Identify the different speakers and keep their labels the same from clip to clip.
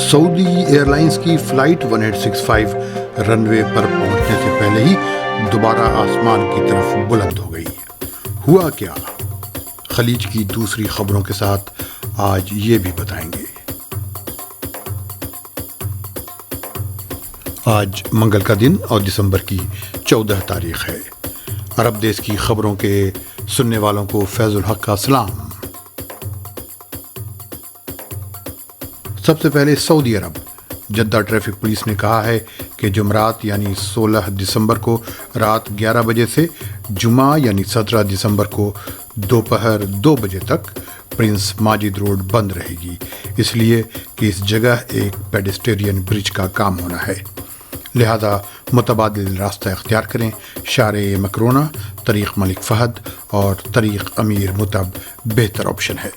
Speaker 1: سعودی year lines کی flight 1865 رن وے پر پہنچنے سے پہلے ہی دوبارہ آسمان کی طرف بلند ہو گئی۔ ہوا کیا؟ خلیج کی دوسری خبروں کے ساتھ آج یہ بھی بتائیں گے۔ آج منگل کا دن اور دسمبر کی 14 تاریخ ہے۔ عرب دیش کی خبروں کے سننے والوں کو فیض الحق کا سلام۔ سب سے پہلے سعودی عرب۔ جدہ ٹریفک پولیس نے کہا ہے کہ جمعرات یعنی 16 دسمبر کو رات 11 بجے سے جمعہ یعنی 17 دسمبر کو دوپہر 2 بجے تک پرنس ماجد روڈ بند رہے گی، اس لیے کہ اس جگہ ایک پیڈسٹرین برج کا کام ہونا ہے، لہذا متبادل راستہ اختیار کریں۔ شارع مکرونہ، طریق ملک فہد اور طریق امیر متب بہتر آپشن ہے۔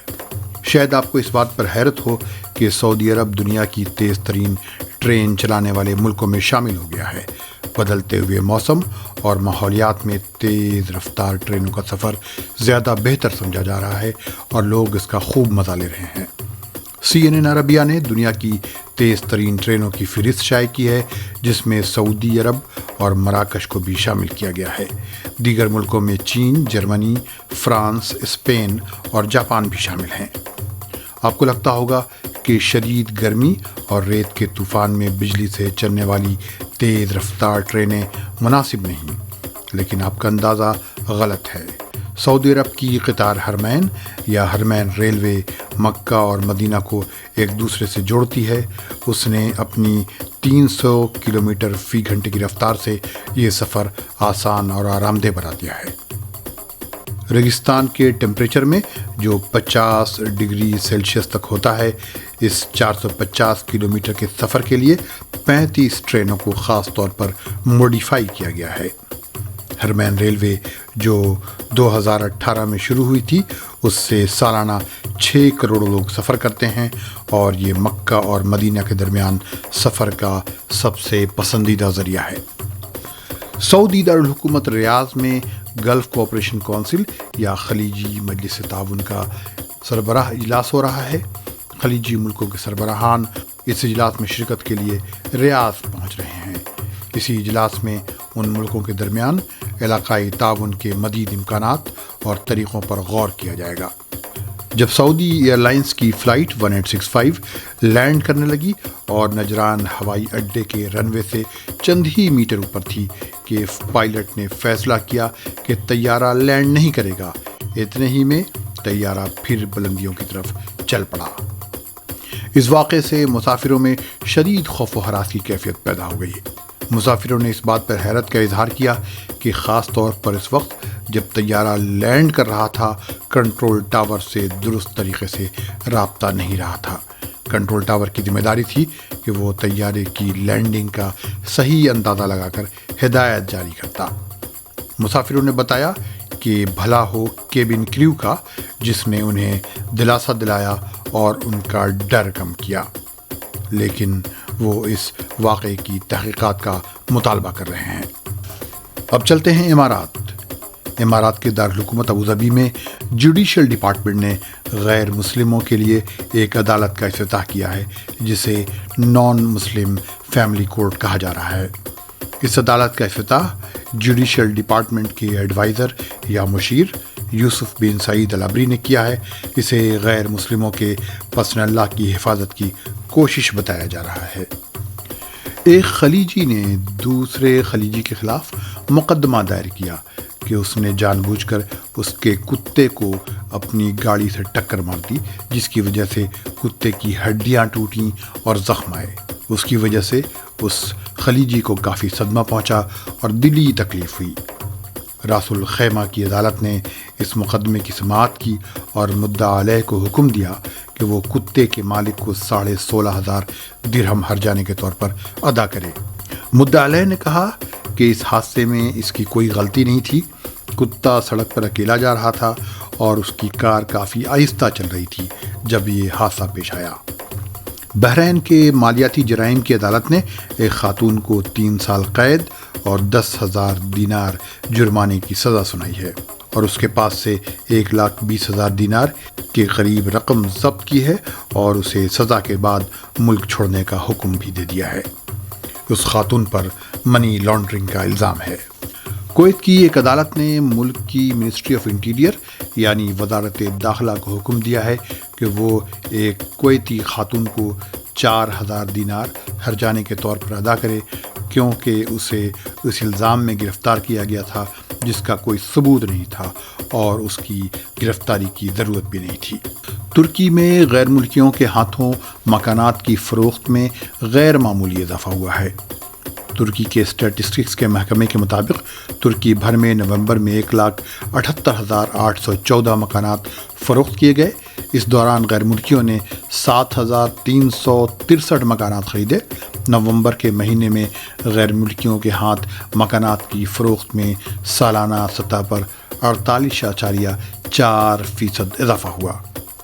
Speaker 1: شاید آپ کو اس بات پر حیرت ہو کہ سعودی عرب دنیا کی تیز ترین ٹرین چلانے والے ملکوں میں شامل ہو گیا ہے۔ بدلتے ہوئے موسم اور ماحولیات میں تیز رفتار ٹرینوں کا سفر زیادہ بہتر سمجھا جا رہا ہے اور لوگ اس کا خوب مزہ لے رہے ہیں۔ CNN عربیہ نے دنیا کی تیز ترین ٹرینوں کی فہرست شائع کی ہے، جس میں سعودی عرب اور مراکش کو بھی شامل کیا گیا ہے۔ دیگر ملکوں میں چین، جرمنی، فرانس، اسپین اور جاپان بھی شامل ہیں۔ آپ کو لگتا ہوگا کہ شدید گرمی اور ریت کے طوفان میں بجلی سے چلنے والی تیز رفتار ٹرینیں مناسب نہیں، لیکن آپ کا اندازہ غلط ہے۔ سعودی عرب کی قطار حرمین یا حرمین ریلوے مکہ اور مدینہ کو ایک دوسرے سے جوڑتی ہے۔ اس نے اپنی 300 کلومیٹر فی گھنٹے کی رفتار سے یہ سفر آسان اور آرام دہ بنا دیا ہے۔ ریگستان کے ٹیمپریچر میں جو 50 ڈگری سیلسیس تک ہوتا ہے، اس 450 کلومیٹر کے سفر کے لیے 35 ٹرینوں کو خاص طور پر موڈیفائی کیا گیا ہے۔ حرمین ریلوے جو 2018 میں شروع ہوئی تھی، اس سے سالانہ 6 کروڑ لوگ سفر کرتے ہیں اور یہ مکہ اور مدینہ کے درمیان سفر کا سب سے پسندیدہ ذریعہ ہے۔ سعودی دارالحکومت ریاض میں گلف کوآپریشن کونسل یا خلیجی مجلس تعاون کا سربراہ اجلاس ہو رہا ہے۔ خلیجی ملکوں کے سربراہان اس اجلاس میں شرکت کے لیے ریاض پہنچ رہے ہیں۔ اسی اجلاس میں ان ملکوں کے درمیان علاقائی تعاون کے مزید امکانات اور طریقوں پر غور کیا جائے گا۔ جب سعودی ایئر لائنز کی فلائٹ 1865 لینڈ کرنے لگی اور نجران ہوائی اڈے کے رن وے سے چند ہی میٹر اوپر تھی کہ پائلٹ نے فیصلہ کیا کہ طیارہ لینڈ نہیں کرے گا، اتنے ہی میں طیارہ پھر بلندیوں کی طرف چل پڑا۔ اس واقعے سے مسافروں میں شدید خوف و ہراس کی کیفیت پیدا ہو گئی۔ مسافروں نے اس بات پر حیرت کا اظہار کیا کہ خاص طور پر اس وقت جب طیارہ لینڈ کر رہا تھا، کنٹرول ٹاور سے درست طریقے سے رابطہ نہیں رہا تھا۔ کنٹرول ٹاور کی ذمہ داری تھی کہ وہ طیارے کی لینڈنگ کا صحیح اندازہ لگا کر ہدایت جاری کرتا۔ مسافروں نے بتایا کہ بھلا ہو کیبن کریو کا، جس نے انہیں دلاسا دلایا اور ان کا ڈر کم کیا، لیکن وہ اس واقعے کی تحقیقات کا مطالبہ کر رہے ہیں۔ اب چلتے ہیں امارات۔ امارات کے دارالحکومت ابوظہبی میں جوڈیشل ڈپارٹمنٹ نے غیر مسلموں کے لیے ایک عدالت کا افتتاح کیا ہے، جسے نان مسلم فیملی کورٹ کہا جا رہا ہے۔ اس عدالت کا افتتاح جوڈیشل ڈپارٹمنٹ کے ایڈوائزر یا مشیر یوسف بن سعید العبری نے کیا ہے۔ اسے غیر مسلموں کے پسند اللہ کی حفاظت کی کوشش بتایا جا رہا ہے۔ ایک خلیجی نے دوسرے خلیجی کے خلاف مقدمہ دائر کیا کہ اس نے جان بوجھ کر اس کے کتے کو اپنی گاڑی سے ٹکر مار دی، جس کی وجہ سے کتے کی ہڈیاں ٹوٹیں اور زخم آئے۔ اس کی وجہ سے اس خلیجی کو کافی صدمہ پہنچا اور دلی تکلیف ہوئی۔ راس الخیمہ کی عدالت نے اس مقدمے کی سماعت کی اور مدعا علیہ کو حکم دیا کہ وہ کتے کے مالک کو 16,500 درہم ہرجانے کے طور پر ادا کرے۔ مدعا علیہ نے کہا کہ اس حادثے میں اس کی کوئی غلطی نہیں تھی۔ کتا سڑک پر اکیلا جا رہا تھا اور اس کی کار کافی آہستہ چل رہی تھی جب یہ حادثہ پیش آیا۔ بحرین کے مالیاتی جرائم کی عدالت نے ایک خاتون کو 3 سال قید اور 10,000 دینار جرمانے کی سزا سنائی ہے اور اس کے پاس سے 1,20,000 دینار کے قریب رقم ضبط کی ہے اور اسے سزا کے بعد ملک چھوڑنے کا حکم بھی دے دیا ہے۔ اس خاتون پر منی لانڈرنگ کا الزام ہے۔ کویت کی ایک عدالت نے ملک کی منسٹری آف انٹیریئر یعنی وزارت داخلہ کو حکم دیا ہے کہ وہ ایک کویتی خاتون کو 4,000 دینار ہرجانے کے طور پر ادا کرے، کیونکہ اسے اس الزام میں گرفتار کیا گیا تھا جس کا کوئی ثبوت نہیں تھا اور اس کی گرفتاری کی ضرورت بھی نہیں تھی۔ ترکی میں غیر ملکیوں کے ہاتھوں مکانات کی فروخت میں غیر معمولی اضافہ ہوا ہے۔ ترکی کے اسٹیٹسٹکس کے محکمے کے مطابق ترکی بھر میں نومبر میں 1,78,814 مکانات فروخت کیے گئے۔ اس دوران غیر ملکیوں نے 7,363 مکانات خریدے۔ نومبر کے مہینے میں غیر ملکیوں کے ہاتھ مکانات کی فروخت میں سالانہ سطح پر 48.4% اضافہ ہوا۔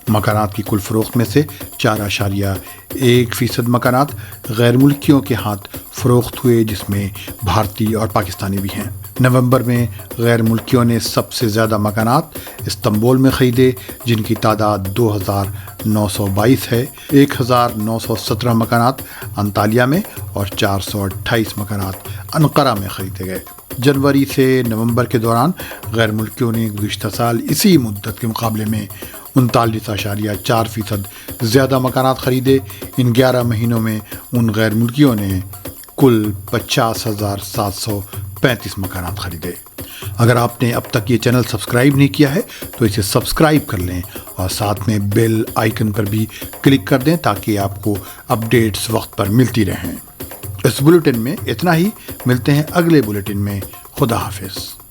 Speaker 1: مکانات کی کل فروخت میں سے 4.1% مکانات غیر ملکیوں کے ہاتھ فروخت ہوئے، جس میں بھارتی اور پاکستانی بھی ہیں۔ نومبر میں غیر ملکیوں نے سب سے زیادہ مکانات استنبول میں خریدے، جن کی تعداد 2,922 ہے۔ 1,917 مکانات انطالیہ میں اور 428 مکانات انقرہ میں خریدے گئے۔ جنوری سے نومبر کے دوران غیر ملکیوں نے گزشتہ سال اسی مدت کے مقابلے میں 39.4% زیادہ مکانات خریدے۔ ان 11 مہینوں میں ان غیر ملکیوں نے کل 50,735 مکانات خریدے۔ اگر آپ نے اب تک یہ چینل سبسکرائب نہیں کیا ہے تو اسے سبسکرائب کر لیں اور ساتھ میں بیل آئیکن پر بھی کلک کر دیں تاکہ آپ کو اپڈیٹس وقت پر ملتی رہیں۔ اس بلیٹن میں اتنا ہی، ملتے ہیں اگلے بلیٹن میں۔ خدا حافظ۔